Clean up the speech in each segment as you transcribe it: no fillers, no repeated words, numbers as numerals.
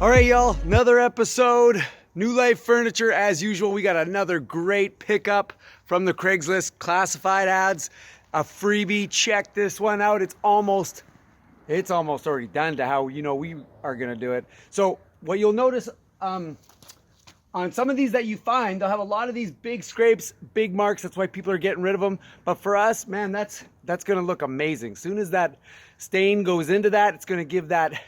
All right, y'all, another episode. New Life Furniture, as usual. We got another great pickup from the Craigslist classified ads. A freebie. Check this one out. It's almost already done to how we are gonna do it. So what you'll notice on some of these that you find, they'll have a lot of these big scrapes, big marks. That's why people are getting rid of them. But for us, man, that's gonna look amazing. As soon as that stain goes into that, it's gonna give that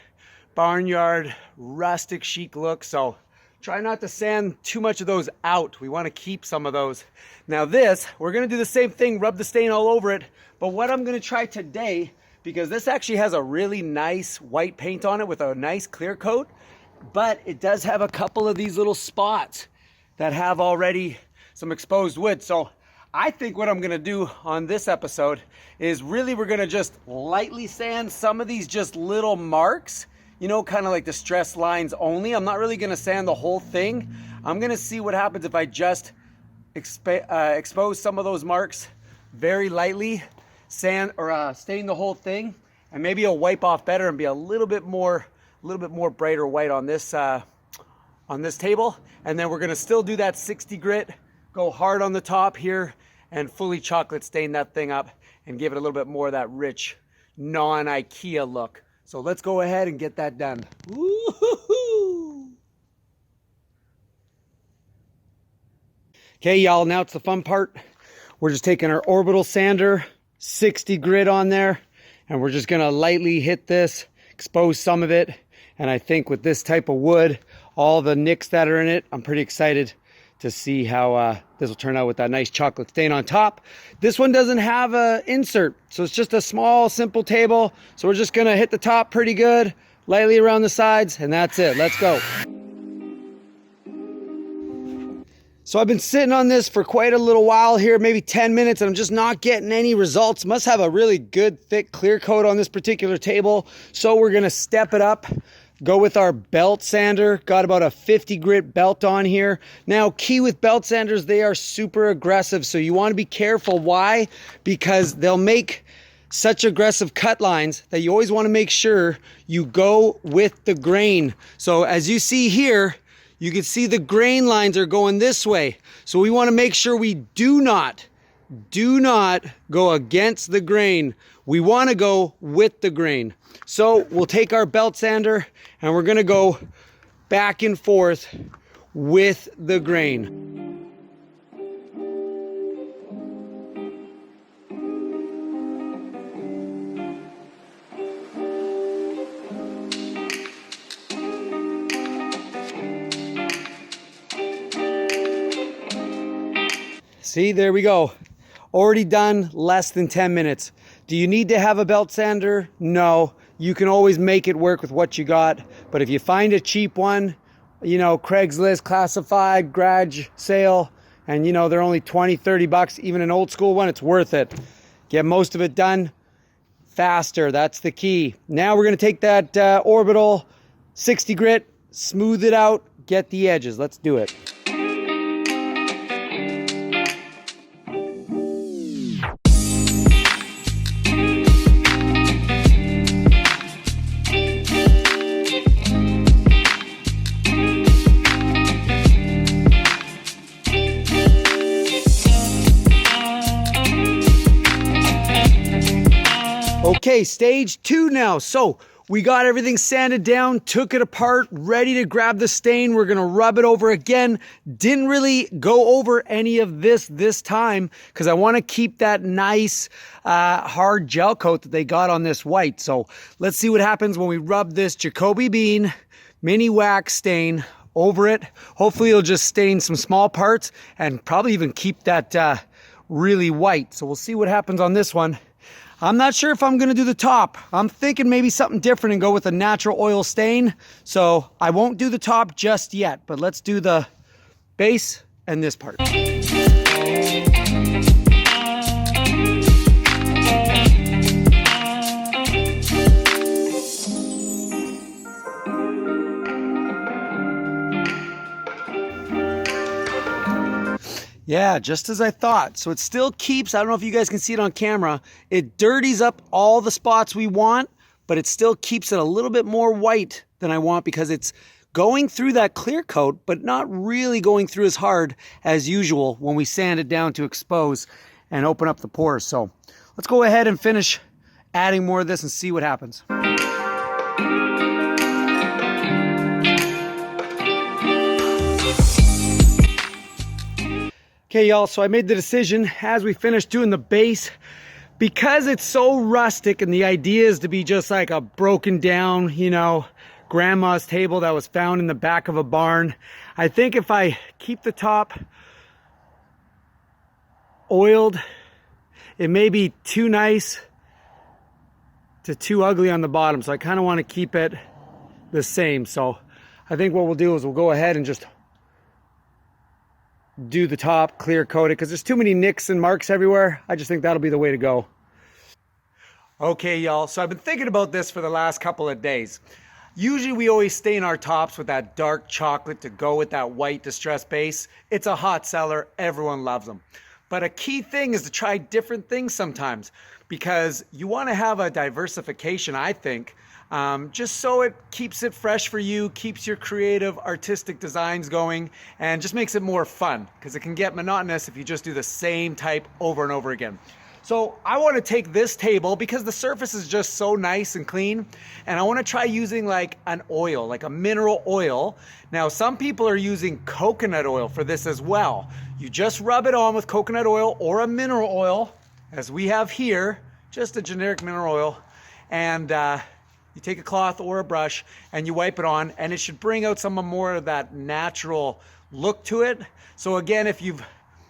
barnyard rustic chic look. So try not to sand too much of those out. We want to keep some of those. Now this, we're going to do the same thing, rub the stain all over it. But what I'm going to try today, because this actually has a really nice white paint on it with a nice clear coat, but it does have a couple of these little spots that have already some exposed wood. So I think what I'm going to do on this episode is really we're going to just lightly sand some of these just little marks, kind of like the stress lines only. I'm not really going to sand the whole thing. I'm going to see what happens if I just expose some of those marks very lightly, stain the whole thing, and maybe it'll wipe off better and be a little bit more brighter white on this table. And then we're going to still do that 60 grit, go hard on the top here, and fully chocolate stain that thing up and give it a little bit more of that rich non-IKEA look. So let's go ahead and get that done. Woo-hoo-hoo. Okay, y'all, now it's the fun part. We're just taking our orbital sander, 60 grit on there, and we're just gonna lightly hit this, expose some of it. And I think with this type of wood, all the nicks that are in it, I'm pretty excited to see how this will turn out with that nice chocolate stain on top. This one doesn't have an insert, so it's just a small, simple table. So we're just gonna hit the top pretty good, lightly around the sides, and that's it. Let's go. So I've been sitting on this for quite a little while here, maybe 10 minutes, and I'm just not getting any results. Must have a really good, thick clear coat on this particular table. So we're gonna step it up. Go with our belt sander. Got about a 50 grit belt on here. Now, key with belt sanders, they are super aggressive. So you want to be careful. Why? Because they'll make such aggressive cut lines that you always want to make sure you go with the grain. So as you see here, you can see the grain lines are going this way. So we want to make sure we do not go against the grain. We want to go with the grain. So we'll take our belt sander and we're going to go back and forth with the grain. See, there we go. Already done, less than 10 minutes. Do you need to have a belt sander? No. You can always make it work with what you got. But if you find a cheap one, Craigslist, classified, garage sale, and they're only 20, 30 bucks, even an old school one, it's worth it. Get most of it done faster. That's the key. Now we're going to take that orbital 60 grit, smooth it out, get the edges. Let's do it. Okay, stage 2 now. So we got everything sanded down, took it apart, ready to grab the stain. We're gonna rub it over again. Didn't really go over any of this time because I want to keep that nice hard gel coat that they got on this white. So let's see what happens when we rub this Jacoby Bean mini wax stain over it. Hopefully it'll just stain some small parts and probably even keep that really white. So we'll see what happens on this one. I'm not sure if I'm gonna do the top. I'm thinking maybe something different and go with a natural oil stain. So I won't do the top just yet, but let's do the base and this part. Yeah, just as I thought. So it still keeps, I don't know if you guys can see it on camera, it dirties up all the spots we want, but it still keeps it a little bit more white than I want because it's going through that clear coat, but not really going through as hard as usual when we sand it down to expose and open up the pores. So let's go ahead and finish adding more of this and see what happens. Okay, y'all, so I made the decision as we finished doing the base, because it's so rustic and the idea is to be just like a broken down, you know, grandma's table that was found in the back of a barn. I think if I keep the top oiled, it may be too nice to too ugly on the bottom. So I kind of want to keep it the same. So I think what we'll do is we'll go ahead and just do the top clear coated because there's too many nicks and marks everywhere. I just think that'll be the way to go. Okay, y'all, so I've been thinking about this for the last couple of days. Usually we always stain our tops with that dark chocolate to go with that white distressed base. It's a hot seller, everyone loves them. But a key thing is to try different things sometimes, because you want to have a diversification, I think, just so it keeps it fresh for you, keeps your creative artistic designs going, and just makes it more fun, because it can get monotonous if you just do the same type over and over again. So I want to take this table because the surface is just so nice and clean, and I want to try using like an oil, like a mineral oil. Now some people are using coconut oil for this as well. You just rub it on with coconut oil or a mineral oil, as we have here, just a generic mineral oil, and you take a cloth or a brush and you wipe it on, and it should bring out some more of that natural look to it. So again, if you've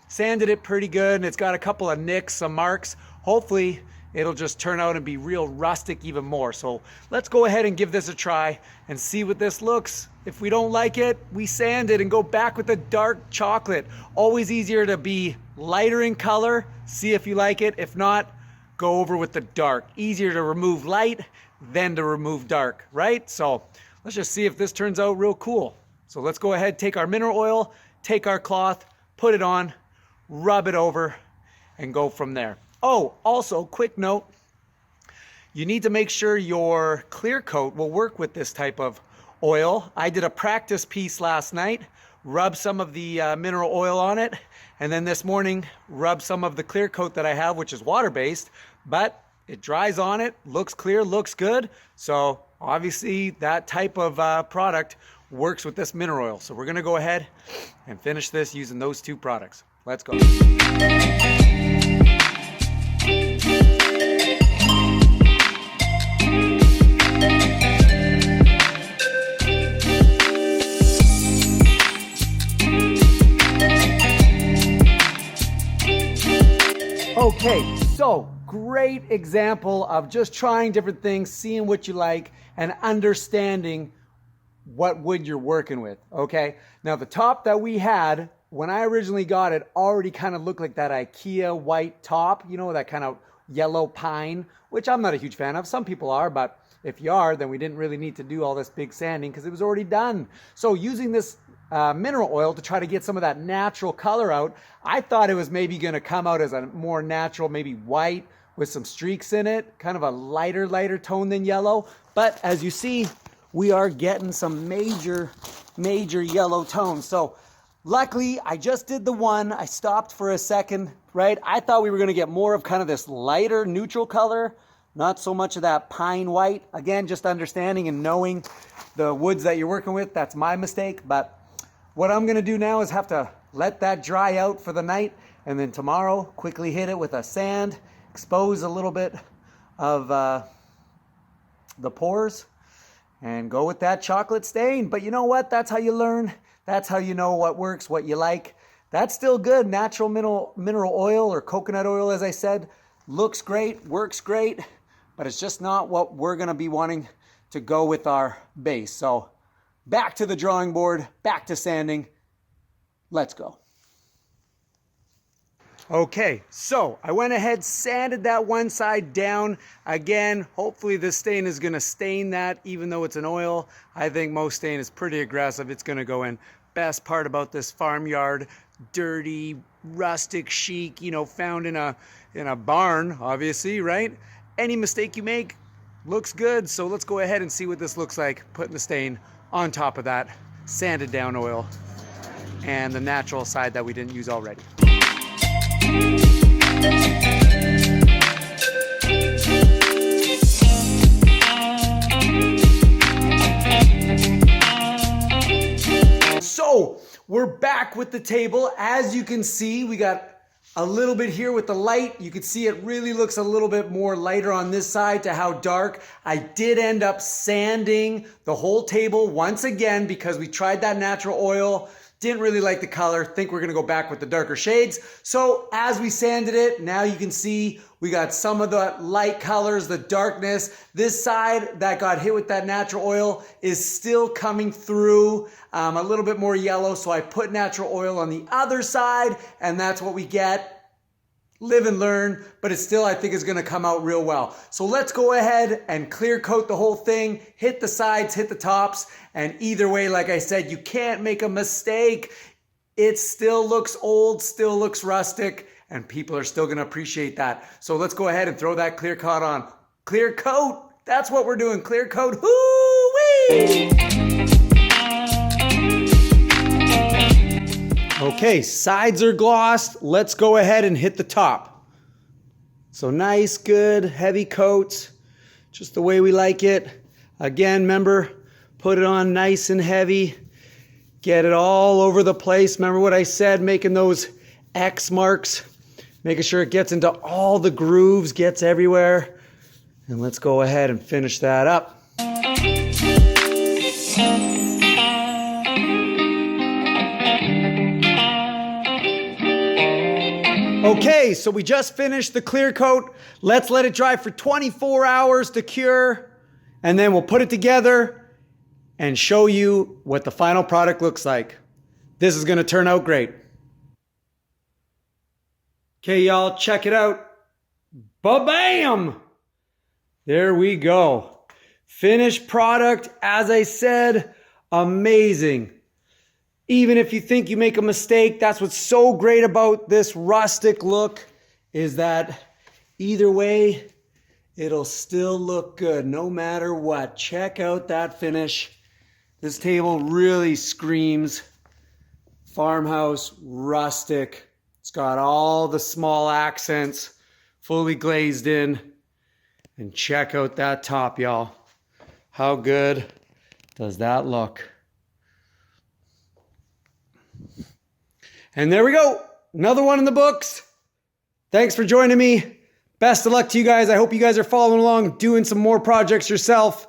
sanded it pretty good and it's got a couple of nicks, some marks, hopefully it'll just turn out and be real rustic even more. So let's go ahead and give this a try and see what this looks. If we don't like it, we sand it and go back with the dark chocolate. Always easier to be lighter in color, see if you like it. If not, go over with the dark. Easier to remove light than to remove dark, right? So let's just see if this turns out real cool. So let's go ahead, take our mineral oil, take our cloth, put it on, rub it over, and go from there. Oh, also, quick note, you need to make sure your clear coat will work with this type of oil. I did a practice piece last night, rubbed some of the mineral oil on it, and then this morning, rubbed some of the clear coat that I have, which is water-based, but it dries on it, looks clear, looks good. So obviously that type of product works with this mineral oil. So we're gonna go ahead and finish this using those two products. Let's go. Okay, so great example of just trying different things, seeing what you like, and understanding what wood you're working with, okay? Now the top that we had, when I originally got it, already kind of looked like that IKEA white top, you know, that kind of yellow pine, which I'm not a huge fan of. Some people are, but if you are, then we didn't really need to do all this big sanding because it was already done. So using this mineral oil to try to get some of that natural color out, I thought it was maybe going to come out as a more natural, maybe white with some streaks in it, kind of a lighter tone than yellow. But as you see, we are getting some major yellow tones. So luckily, I just did the one. I stopped for a second, right? I thought we were going to get more of kind of this lighter neutral color, not so much of that pine white. Again, just understanding and knowing the woods that you're working with. That's my mistake. But what I'm going to do now is have to let that dry out for the night, and then tomorrow quickly hit it with a sand, expose a little bit of the pores, and go with that chocolate stain. But you know what? That's how you learn. That's how you know what works, what you like. That's still good. Natural mineral oil or coconut oil, as I said, looks great, works great, but it's just not what we're going to be wanting to go with our base. So back to the drawing board, back to sanding. Let's go. Okay, so I went ahead, sanded that one side down. Again, hopefully this stain is gonna stain that, even though it's an oil. I think most stain is pretty aggressive. It's gonna go in. Best part about this farmyard, dirty, rustic chic, you know, found in a barn, obviously, right? Any mistake you make looks good. So let's go ahead and see what this looks like, putting the stain on top of that sanded down oil and the natural side that we didn't use already. So we're back with the table. As you can see, we got a little bit here with the light. You can see it really looks a little bit more lighter on this side to how dark. I did end up sanding the whole table once again because we tried that natural oil. Didn't really like the color. Think we're gonna go back with the darker shades. So as we sanded it, now you can see we got some of the light colors, the darkness. This side that got hit with that natural oil is still coming through a little bit more yellow. So I put natural oil on the other side and that's what we get. Live and learn, but it still, I think, is gonna come out real well. So let's go ahead and clear coat the whole thing, hit the sides, hit the tops, and either way, like I said, you can't make a mistake. It still looks old, still looks rustic, and people are still gonna appreciate that. So let's go ahead and throw that clear coat on. Clear coat, that's what we're doing, clear coat, hoo-wee! Okay, sides are glossed. Let's go ahead and hit the top. So nice, good, heavy coats, just the way we like it. Again, remember, put it on nice and heavy. Get it all over the place. Remember what I said, making those X marks, making sure it gets into all the grooves, gets everywhere. And let's go ahead and finish that up. Okay, so we just finished the clear coat. Let's let it dry for 24 hours to cure, and then we'll put it together and show you what the final product looks like. This is gonna turn out great. Okay, y'all, check it out. Ba-bam! There we go. Finished product, as I said, amazing. Even if you think you make a mistake, that's what's so great about this rustic look, is that either way, it'll still look good no matter what. Check out that finish. This table really screams farmhouse, rustic. It's got all the small accents, fully glazed in. And check out that top, y'all. How good does that look? And there we go. Another one in the books. Thanks for joining me. Best of luck to you guys. I hope you guys are following along, doing some more projects yourself.